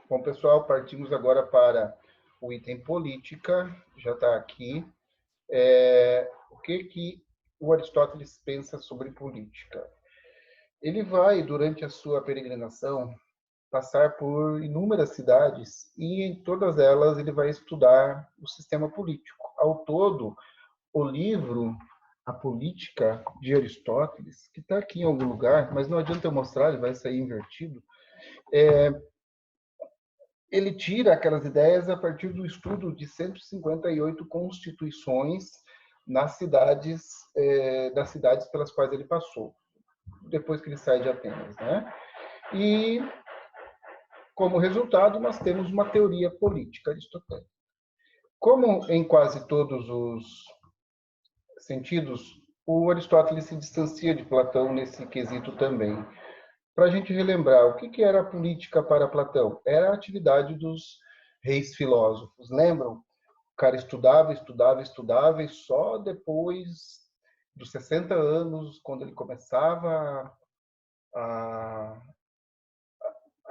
Bom, pessoal, partimos agora para o item política, já está aqui. O que o Aristóteles pensa sobre política? Ele vai, durante a sua peregrinação, passar por inúmeras cidades e em todas elas ele vai estudar o sistema político. Ao todo, o livro A Política de Aristóteles, que está aqui em algum lugar, mas não adianta eu mostrar, ele vai sair invertido, ele tira aquelas ideias a partir do estudo de 158 constituições das cidades pelas quais ele passou, depois que ele sai de Atenas, né? E, como resultado, nós temos uma teoria política aristotélica. Como em quase todos os sentidos, o Aristóteles se distancia de Platão nesse quesito também. Para a gente relembrar, o que era a política para Platão? Era a atividade dos reis filósofos. Lembram? O cara estudava, estudava, estudava, e só depois dos 60 anos, quando ele começava a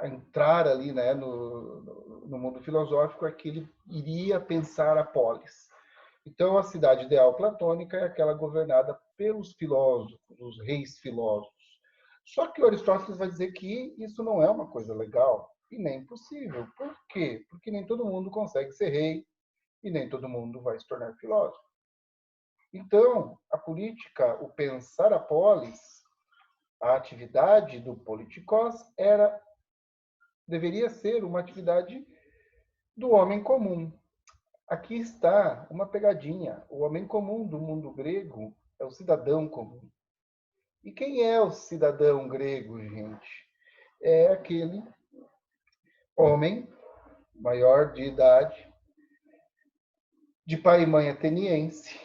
entrar ali, né, no mundo filosófico, é que ele iria pensar a polis. Então, a cidade ideal platônica é aquela governada pelos filósofos, os reis filósofos. Só que o Aristóteles vai dizer que isso não é uma coisa legal e nem possível. Por quê? Porque nem todo mundo consegue ser rei e nem todo mundo vai se tornar filósofo. Então, a política, o pensar a polis, a atividade do politikos deveria ser uma atividade do homem comum. Aqui está uma pegadinha. O homem comum do mundo grego é o cidadão comum. E quem é o cidadão grego, gente? É aquele homem maior de idade, de pai e mãe ateniense,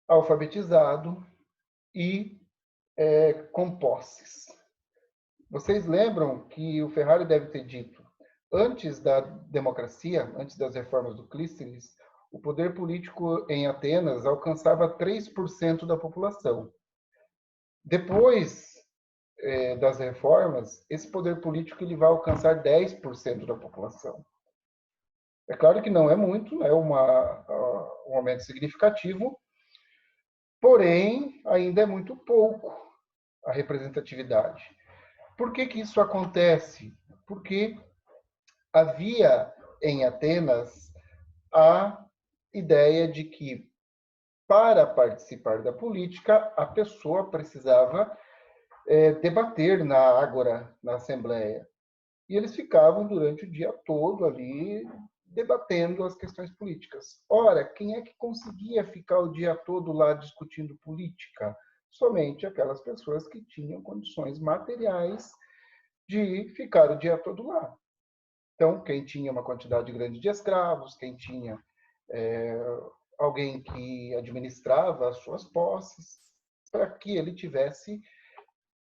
alfabetizado e com posses. Vocês lembram que o Ferrari deve ter dito, antes da democracia, antes das reformas do Clístenes, o poder político em Atenas alcançava 3% da população. Depois das reformas, esse poder político ele vai alcançar 10% da população. É claro que não é muito, é um aumento significativo, porém, ainda é muito pouco a representatividade. Por que isso acontece? Porque havia em Atenas a ideia de que, para participar da política, a pessoa precisava debater na ágora, na assembleia. E eles ficavam durante o dia todo ali debatendo as questões políticas. Ora, quem é que conseguia ficar o dia todo lá discutindo política? Somente aquelas pessoas que tinham condições materiais de ficar o dia todo lá. Então, quem tinha uma quantidade grande de escravos, quem tinha alguém que administrava as suas posses, para que ele tivesse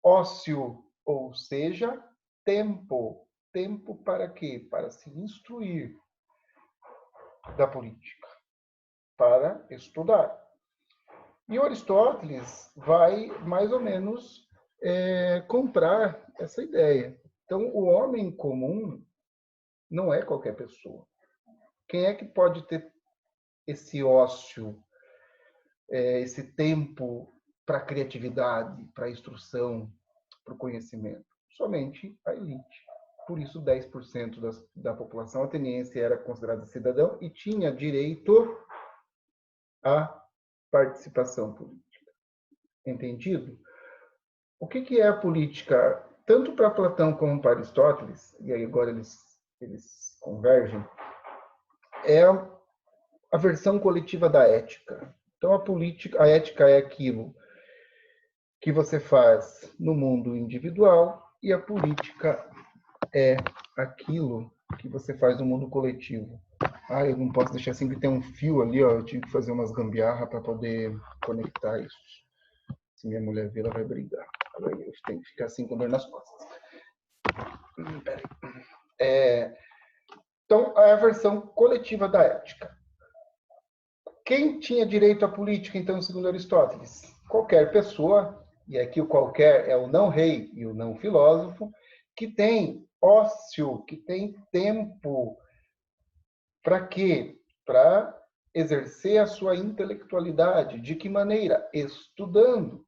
ócio, ou seja, tempo. Tempo para quê? Para se instruir da política, para estudar. E o Aristóteles vai, mais ou menos, comprar essa ideia. Então, o homem comum não é qualquer pessoa. Quem é que pode ter esse ócio, esse tempo para a criatividade, para a instrução, para o conhecimento? Somente a elite. Por isso, 10% da população ateniense era considerada cidadão e tinha direito à participação política. Entendido? O que é a política? Tanto para Platão como para Aristóteles, e aí agora eles convergem, é a versão coletiva da ética. Então, a ética é aquilo que você faz no mundo individual e a política é aquilo que você faz no mundo coletivo. Eu não posso deixar assim que tem um fio ali, ó. Eu tive que fazer umas gambiarra para poder conectar isso. Se minha mulher ver, ela vai brigar. Eu tenho que ficar assim com dor nas costas. Peraí. Então, é a versão coletiva da ética. Quem tinha direito à política, então, segundo Aristóteles? Qualquer pessoa, e aqui o qualquer é o não rei e o não filósofo, que tem ócio, que tem tempo. Para quê? Para exercer a sua intelectualidade. De que maneira? Estudando.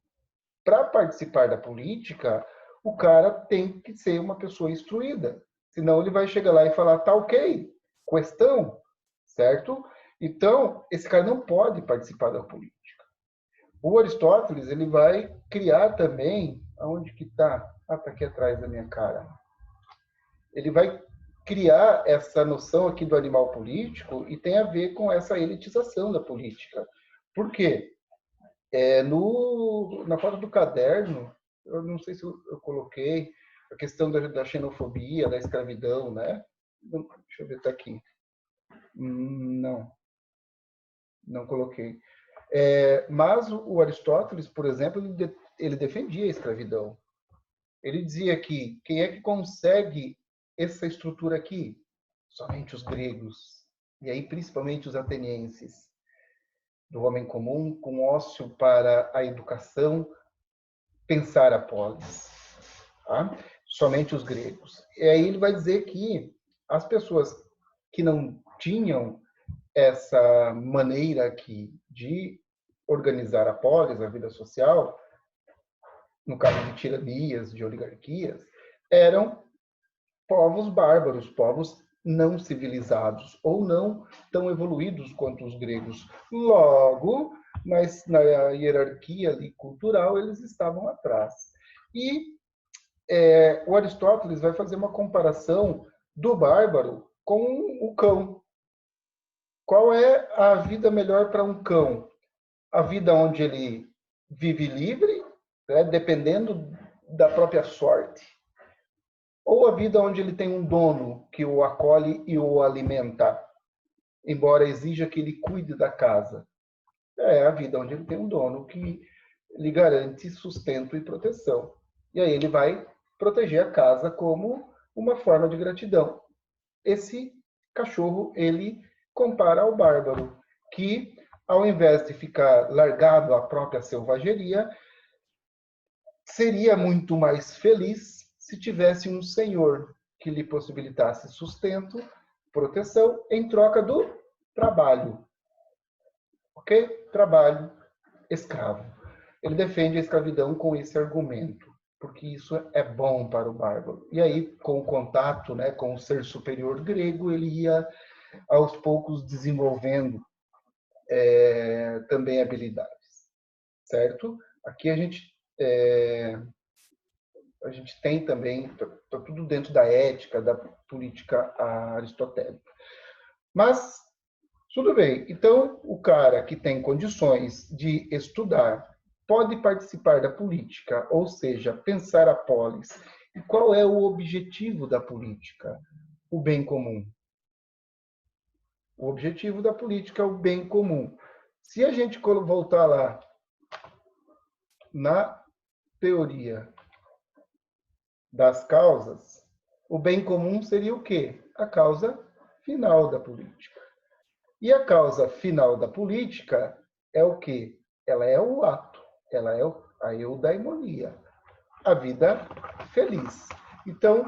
Para participar da política, o cara tem que ser uma pessoa instruída. Senão ele vai chegar lá e falar, tá ok, questão, certo? Então, esse cara não pode participar da política. O Aristóteles, ele vai criar também, aonde que está? Ah, está aqui atrás da minha cara. Ele vai criar essa noção aqui do animal político e tem a ver com essa elitização da política. Por quê? Na foto do caderno, eu não sei se eu coloquei a questão da xenofobia, da escravidão, né? Deixa eu ver, tá aqui. Não, não coloquei. Mas o Aristóteles, por exemplo, ele defendia a escravidão. Ele dizia que quem é que consegue essa estrutura aqui? Somente os gregos. E aí, principalmente os atenienses. Do homem comum, com ócio para a educação, pensar a polis. Tá? Somente os gregos. E aí ele vai dizer que as pessoas que não tinham essa maneira aqui de organizar a polis, a vida social, no caso de tiranias, de oligarquias, eram povos bárbaros, povos não civilizados ou não tão evoluídos quanto os gregos. Logo, mas na hierarquia ali, cultural, eles estavam atrás. E o Aristóteles vai fazer uma comparação do bárbaro com o cão. Qual é a vida melhor para um cão? A vida onde ele vive livre, né, dependendo da própria sorte. Ou a vida onde ele tem um dono que o acolhe e o alimenta, embora exija que ele cuide da casa. É a vida onde ele tem um dono que lhe garante sustento e proteção. E aí ele vai proteger a casa como uma forma de gratidão. Esse cachorro, ele compara ao bárbaro, que ao invés de ficar largado à própria selvageria, seria muito mais feliz se tivesse um senhor que lhe possibilitasse sustento, proteção, em troca do trabalho. Ok? Trabalho escravo. Ele defende a escravidão com esse argumento, porque isso é bom para o bárbaro. E aí, com o contato, né, com o ser superior grego, ele ia, aos poucos, desenvolvendo também habilidades. Certo? Aqui a gente tem também, está tudo dentro da ética, da política aristotélica. Mas, tudo bem. Então, o cara que tem condições de estudar pode participar da política, ou seja, pensar a polis. E qual é o objetivo da política? O bem comum. O objetivo da política é o bem comum. Se a gente voltar lá na teoria das causas, o bem comum seria o quê? A causa final da política. E a causa final da política é o quê? Ela é o ato, ela é a eudaimonia, a vida feliz. Então,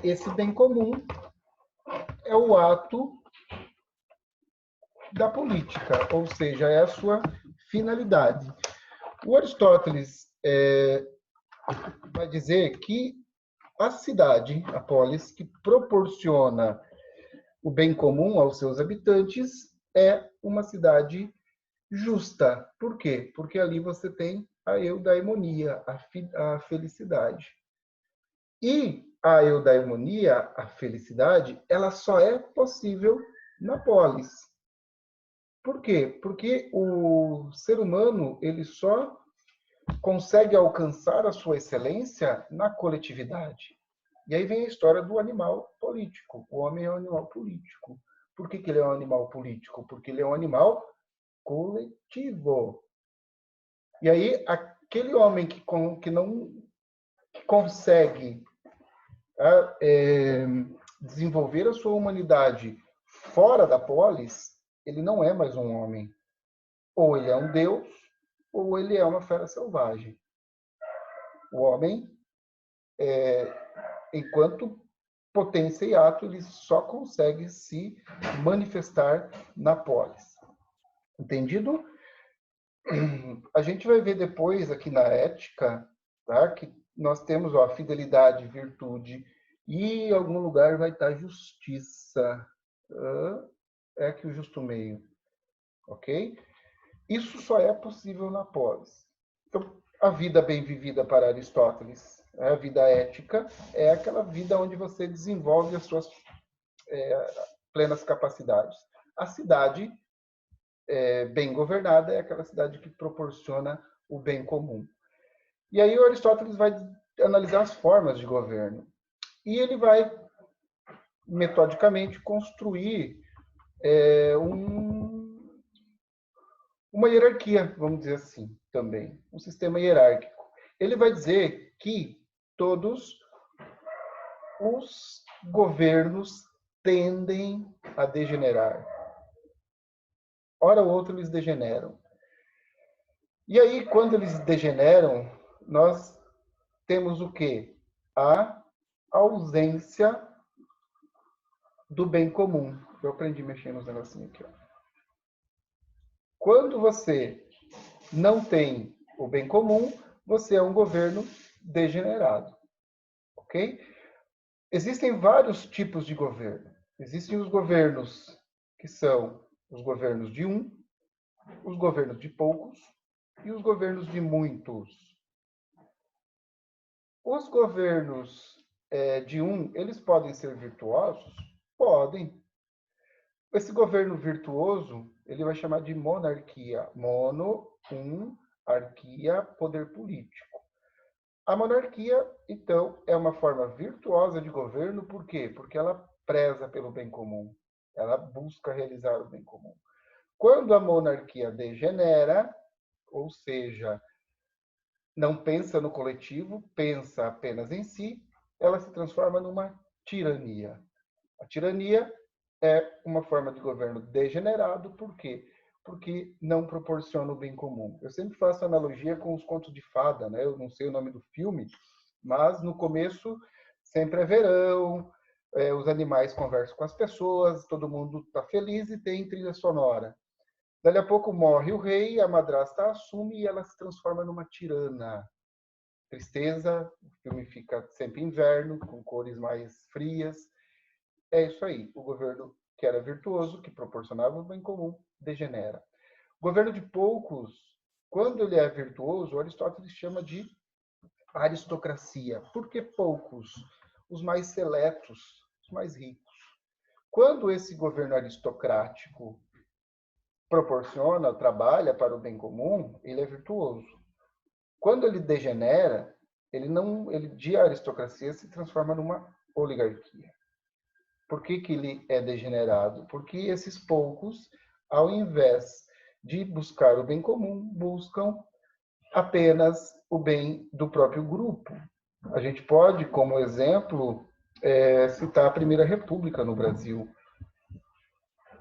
esse bem comum é o ato da política, ou seja, é a sua finalidade. O Aristóteles vai dizer que a cidade, a polis, que proporciona o bem comum aos seus habitantes, é uma cidade justa. Por quê? Porque ali você tem a eudaimonia, a felicidade. E a eudaimonia, a felicidade, ela só é possível na polis. Por quê? Porque o ser humano, ele só consegue alcançar a sua excelência na coletividade. E aí vem a história do animal político. O homem é um animal político. Por que ele é um animal político? Porque ele é um animal coletivo. E aí, aquele homem que não consegue desenvolver a sua humanidade fora da polis, ele não é mais um homem. Ou ele é um deus, ou ele é uma fera selvagem. O homem enquanto potência e ato, ele só consegue se manifestar na polis. Entendido? A gente vai ver depois aqui na ética, tá? Que nós temos a fidelidade, virtude, e em algum lugar vai estar justiça. É aqui o justo meio, ok? Isso só é possível na polis. Então, a vida bem vivida para Aristóteles, a vida ética, é aquela vida onde você desenvolve as suas plenas capacidades. A cidade bem governada é aquela cidade que proporciona o bem comum. E aí o Aristóteles vai analisar as formas de governo. E ele vai, metodicamente, construir uma hierarquia, vamos dizer assim, também. Um sistema hierárquico. Ele vai dizer que todos os governos tendem a degenerar. Hora ou outra eles degeneram. E aí, quando eles degeneram, nós temos o quê? A ausência do bem comum. Eu aprendi a mexer nos negocinhos aqui. Ó. Quando você não tem o bem comum, você é um governo degenerado. Ok? Existem vários tipos de governo. Existem os governos que são os governos de um, os governos de poucos e os governos de muitos. Os governos de um, eles podem ser virtuosos? Podem. Esse governo virtuoso, ele vai chamar de monarquia. Mono, arquia, poder político. A monarquia, então, é uma forma virtuosa de governo, por quê? Porque ela preza pelo bem comum. Ela busca realizar o bem comum. Quando a monarquia degenera, ou seja, não pensa no coletivo, pensa apenas em si, ela se transforma numa tirania. A tirania é uma forma de governo degenerado, por quê? Porque não proporciona o bem comum. Eu sempre faço analogia com os contos de fada, né? Eu não sei o nome do filme, mas no começo sempre é verão, os animais conversam com as pessoas, todo mundo está feliz e tem trilha sonora. Dali a pouco morre o rei, a madrasta assume e ela se transforma numa tirana. Tristeza, o filme fica sempre inverno, com cores mais frias. É isso aí. O governo que era virtuoso, que proporcionava o bem comum, degenera. O governo de poucos, quando ele é virtuoso, Aristóteles chama de aristocracia. Por que poucos? Os mais seletos, os mais ricos. Quando esse governo aristocrático proporciona, trabalha para o bem comum, ele é virtuoso. Quando ele degenera, ele de aristocracia se transforma numa oligarquia. Por que ele é degenerado? Porque esses poucos, ao invés de buscar o bem comum, buscam apenas o bem do próprio grupo. A gente pode, como exemplo, citar a Primeira República no Brasil.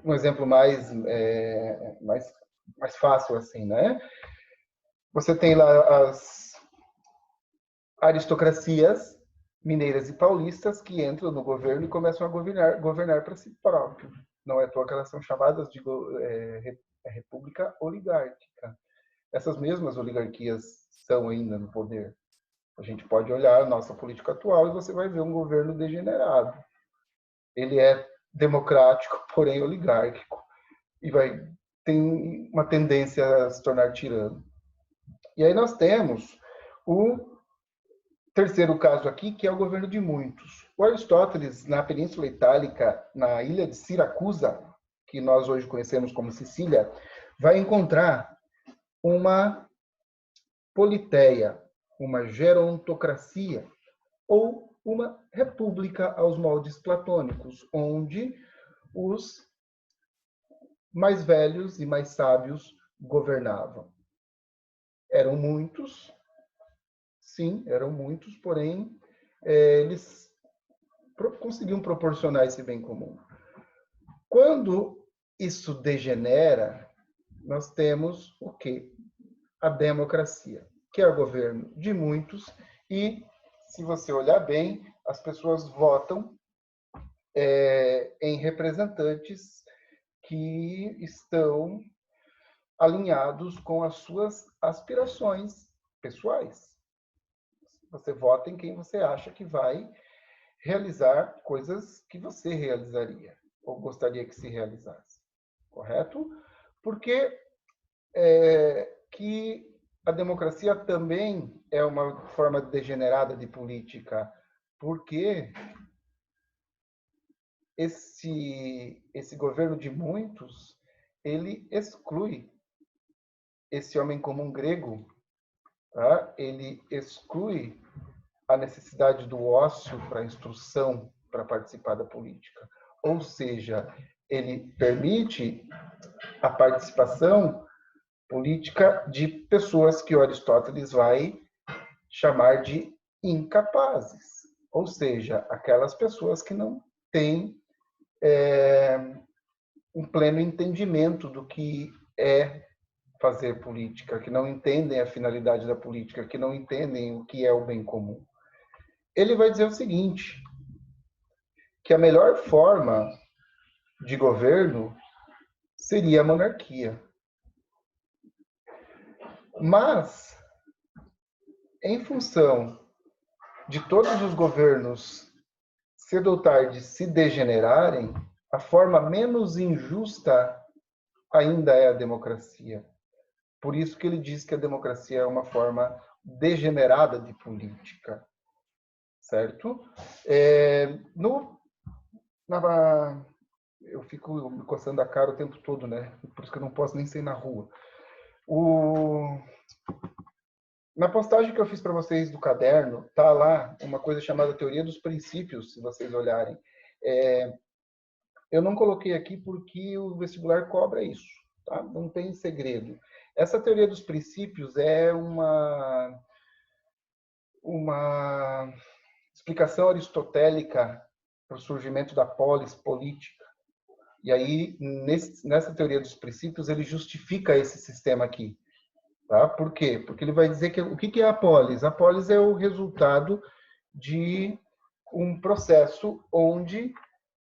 Um exemplo mais fácil assim, né? Você tem lá as aristocracias mineiras e paulistas que entram no governo e começam a governar para si próprio. Não é à toa que elas são chamadas de república oligárquica. Essas mesmas oligarquias estão ainda no poder. A gente pode olhar a nossa política atual e você vai ver um governo degenerado. Ele é democrático, porém oligárquico. E tem uma tendência a se tornar tirano. E aí nós temos o terceiro caso aqui, que é o governo de muitos. O Aristóteles, na Península Itálica, na ilha de Siracusa, que nós hoje conhecemos como Sicília, vai encontrar uma politeia, uma gerontocracia, ou uma república aos moldes platônicos, onde os mais velhos e mais sábios governavam. Eram muitos, sim, eram muitos, porém, eles conseguiam proporcionar esse bem comum. Quando isso degenera, nós temos o quê? A democracia, que é o governo de muitos e se você olhar bem, as pessoas votam em representantes que estão alinhados com as suas aspirações pessoais. Você vota em quem você acha que vai realizar coisas que você realizaria ou gostaria que se realizasse, correto? Porque que a democracia também é uma forma degenerada de política, porque esse governo de muitos, ele exclui esse homem comum grego, tá? Ele exclui a necessidade do ócio para a instrução, para participar da política. Ou seja, ele permite a participação política de pessoas que Aristóteles vai chamar de incapazes. Ou seja, aquelas pessoas que não têm um pleno entendimento do que é fazer política, que não entendem a finalidade da política, que não entendem o que é o bem comum. Ele vai dizer o seguinte, que a melhor forma de governo seria a monarquia. Mas, em função de todos os governos, cedo ou tarde, se degenerarem, a forma menos injusta ainda é a democracia. Por isso que ele diz que a democracia é uma forma degenerada de política, certo? Eu fico me coçando a cara o tempo todo, né? Por isso que eu não posso nem sair na rua. Na postagem que eu fiz para vocês do caderno, tá lá uma coisa chamada teoria dos princípios, se vocês olharem. Eu não coloquei aqui porque o vestibular cobra isso, tá? Não tem segredo. Essa teoria dos princípios é uma explicação aristotélica para o surgimento da polis política. E aí, nessa teoria dos princípios, ele justifica esse sistema aqui. Tá? Por quê? Porque ele vai dizer que o que é a polis? A polis é o resultado de um processo onde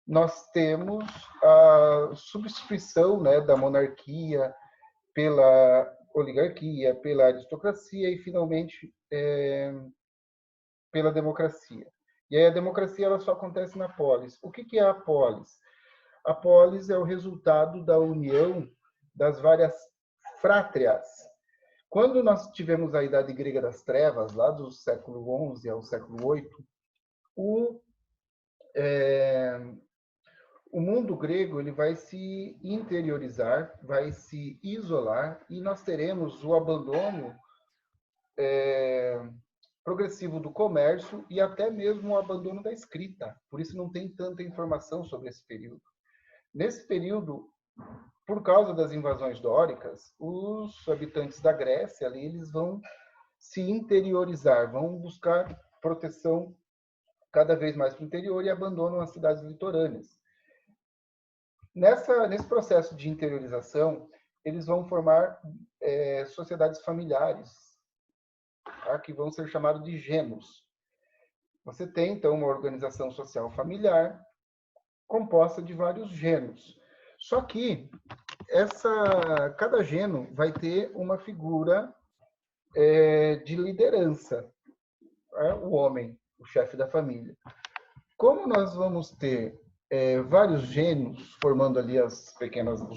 nós temos a substituição, né, da monarquia pela oligarquia, pela aristocracia e, finalmente, pela democracia. E aí a democracia ela só acontece na polis. O que é a polis? A polis é o resultado da união das várias frátrias. Quando nós tivemos a Idade Grega das Trevas, lá do século XI ao século VIII, o mundo grego ele vai se interiorizar, vai se isolar, e nós teremos o abandono progressivo do comércio e até mesmo o abandono da escrita. Por isso não tem tanta informação sobre esse período. Nesse período, por causa das invasões dóricas, os habitantes da Grécia ali, eles vão se interiorizar, vão buscar proteção cada vez mais para o interior e abandonam as cidades litorâneas. Nesse processo de interiorização, eles vão formar sociedades familiares, tá? Que vão ser chamados de genos. Você tem, então, uma organização social familiar composta de vários genos. Só que cada geno vai ter uma figura de liderança, o homem, o chefe da família. Como nós vamos ter vários genos formando ali os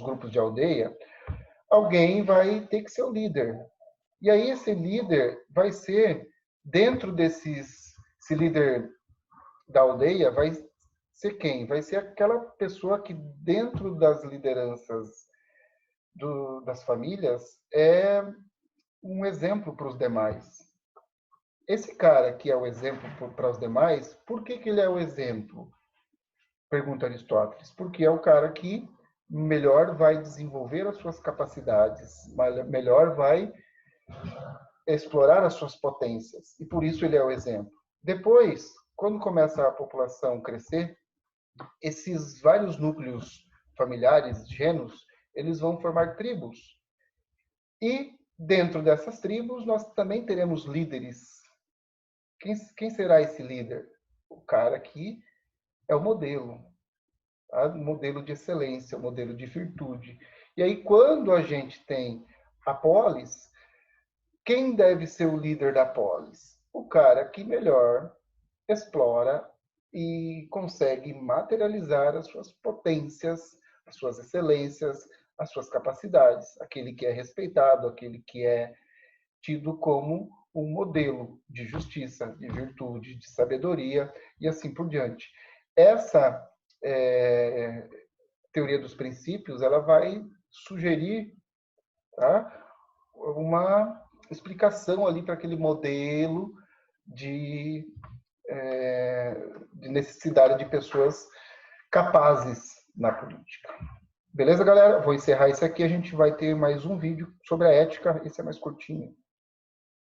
grupos de aldeia, alguém vai ter que ser o líder. E aí esse líder vai ser, dentro esse líder da aldeia, vai ser quem? Vai ser aquela pessoa que dentro das lideranças das famílias é um exemplo para os demais. Esse cara que é o exemplo para os demais, por que ele é o exemplo? Pergunta Aristóteles. Porque é o cara que melhor vai desenvolver as suas capacidades, melhor vai explorar as suas potências. E por isso ele é o exemplo. Depois, quando começa a população crescer, esses vários núcleos familiares, genos, eles vão formar tribos. E dentro dessas tribos, nós também teremos líderes Quem será esse líder? O cara que é o modelo, tá? O modelo de excelência, o modelo de virtude. E aí, quando a gente tem a polis, quem deve ser o líder da polis? O cara que melhor explora e consegue materializar as suas potências, as suas excelências, as suas capacidades. Aquele que é respeitado, aquele que é tido como um modelo de justiça, de virtude, de sabedoria e assim por diante. Essa teoria dos princípios, ela vai sugerir, tá, uma explicação ali para aquele modelo de, de necessidade de pessoas capazes na política. Beleza, galera? Vou encerrar isso aqui. A gente vai ter mais um vídeo sobre a ética. Esse é mais curtinho.